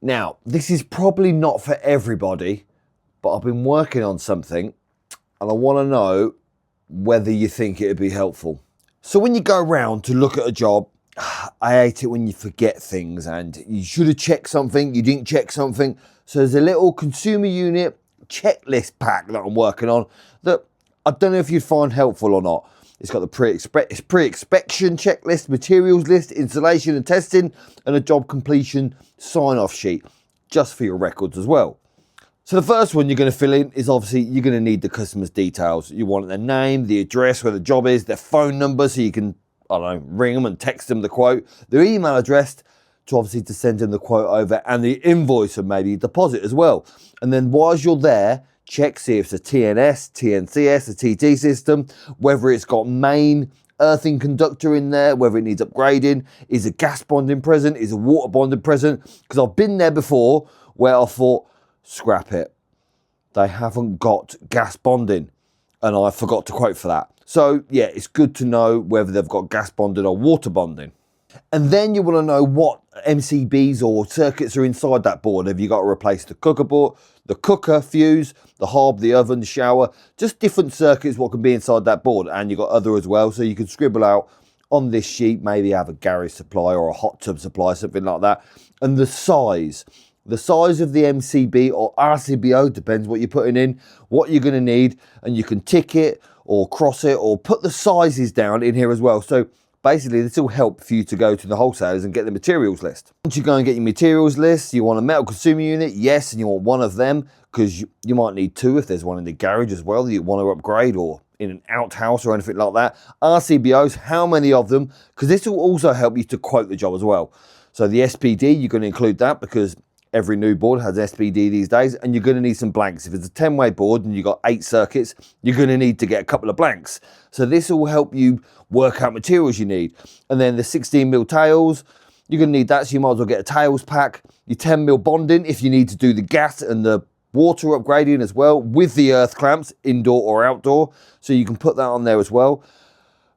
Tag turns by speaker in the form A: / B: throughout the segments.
A: Now, this is probably not for everybody, but I've been working on something and I want to know whether you think it would be helpful. So when you go around to look at a job, I hate it when you forget things and you should have checked something, you didn't check something. So there's a little consumer unit checklist pack that I'm working on that I don't know if you'd find helpful or not. It's got the pre-inspection checklist, materials list, installation and testing, and a job completion sign-off sheet, just for your records as well. So the first one you're going to fill in is obviously you're going to need the customer's details. You want their name, the address where the job is, their phone number so you can, I don't know, ring them and text them the quote, their email address to send them the quote over, and the invoice and maybe deposit as well. And then whilst you're there, check, see if it's a TNS, TNCS, a TT system, whether it's got main earthing conductor in there, whether it needs upgrading, is a gas bonding present, is a water bonding present, because I've been there before where I thought, scrap it. They haven't got gas bonding and I forgot to quote for that. So yeah, it's good to know whether they've got gas bonding or water bonding. And then you want to know what MCBs or circuits are inside that board. Have you got to replace the cooker board, the cooker fuse, the hob, the oven, the shower, just different circuits what can be inside that board. And you've got other as well. So you can scribble out on this sheet, maybe have a garage supply or a hot tub supply, something like that. And the size of the MCB or RCBO, depends what you're putting in, what you're going to need, and you can tick it or cross it or put the sizes down in here as well. So basically, this will help for you to go to the wholesalers and get the materials list. Once you go and get your materials list, you want a metal consumer unit, yes, and you want one of them because you might need two if there's one in the garage as well that you want to upgrade, or in an outhouse or anything like that. RCBOs, how many of them? Because this will also help you to quote the job as well. So the SPD, you're going to include that because every new board has SPD these days, and you're going to need some blanks. If it's a 10-way board and you've got 8 circuits, you're going to need to get a couple of blanks. So this will help you work out materials you need. And then the 16mm tails, you're going to need that, so you might as well get a tails pack. Your 10mm bonding, if you need to do the gas and the water upgrading as well, with the earth clamps, indoor or outdoor. So you can put that on there as well.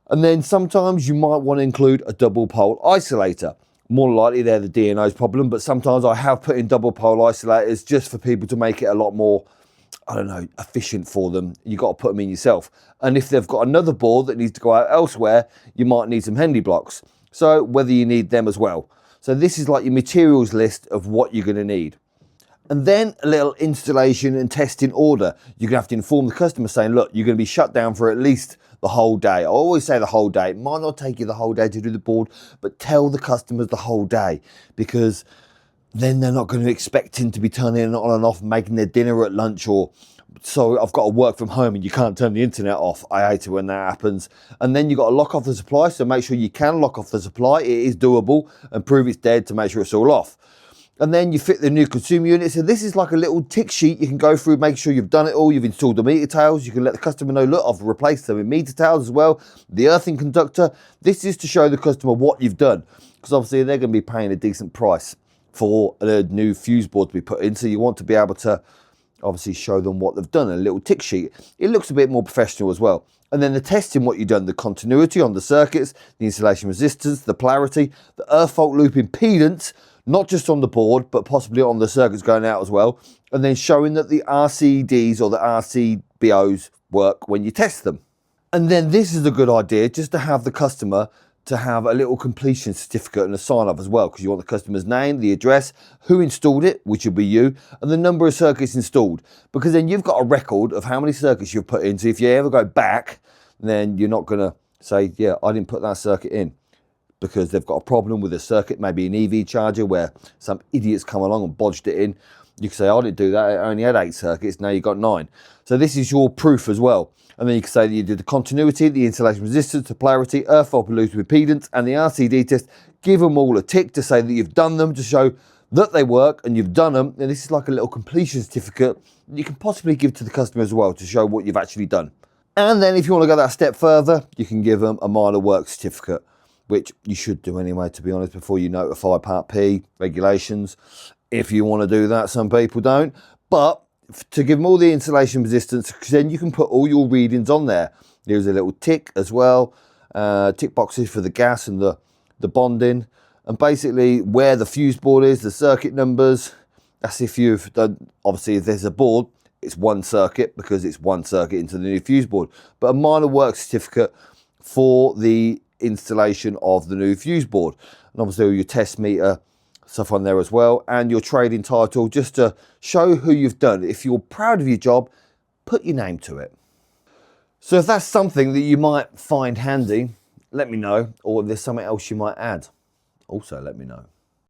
A: And then sometimes you might want to include a double pole isolator. More likely they're the DNO's problem, but sometimes I have put in double pole isolators just for people to make it a lot more, I don't know, efficient for them. You've got to put them in yourself. And if they've got another board that needs to go out elsewhere, you might need some Henley blocks. So whether you need them as well. So this is like your materials list of what you're going to need. And then a little installation and testing order. You're going to have to inform the customer saying, look, you're going to be shut down for at least the whole day. I always say the whole day. It might not take you the whole day to do the board, but tell the customers the whole day, because then they're not going to expect him to be turning it on and off, making their dinner at lunch, or so I've got to work from home and you can't turn the internet off. I hate it when that happens. And then you've got to lock off the supply, so make sure you can lock off the supply. It is doable, and prove it's dead to make sure it's all off. And then you fit the new consumer unit. So this is like a little tick sheet you can go through, make sure you've done it all. You've installed the meter tails. You can let the customer know, look, I've replaced them with meter tails as well. The earthing conductor. This is to show the customer what you've done, because obviously they're going to be paying a decent price for a new fuse board to be put in. So you want to be able to obviously show them what they've done, a little tick sheet. It looks a bit more professional as well. And then the testing, what you've done, the continuity on the circuits, the insulation resistance, the polarity, the earth fault loop impedance, not just on the board, but possibly on the circuits going out as well. And then showing that the RCDs or the RCBOs work when you test them. And then this is a good idea, just to have the customer to have a little completion certificate and a sign off as well, because you want the customer's name, the address, who installed it, which will be you, and the number of circuits installed. Because then you've got a record of how many circuits you've put in. So if you ever go back, then you're not going to say, yeah, I didn't put that circuit in, because they've got a problem with a circuit, maybe an EV charger where some idiots come along and bodged it in. You can say, I didn't do that, it only had 8 circuits, now you've got 9. So this is your proof as well. And then you can say that you did the continuity, the insulation resistance, the polarity, earth fault pollution impedance, and the RCD test. Give them all a tick to say that you've done them, to show that they work and you've done them. And this is like a little completion certificate that you can possibly give to the customer as well, to show what you've actually done. And then if you want to go that step further, you can give them a minor work certificate, which you should do anyway, to be honest, before you notify Part P regulations. If you want to do that, some people don't. But to give them all the insulation resistance, because then you can put all your readings on there. There's a little tick as well, tick boxes for the gas and the bonding, and basically where the fuse board is, the circuit numbers, That's if you've done, obviously if there's a board, it's one circuit because it's one circuit into the new fuse board. But a minor work certificate for the installation of the new fuse board. And obviously your test meter stuff on there as well, and your trading title, just to show who you've done. If you're proud of your job, put your name to it. So if that's something that you might find handy, let me know, or if there's something else you might add, also let me know.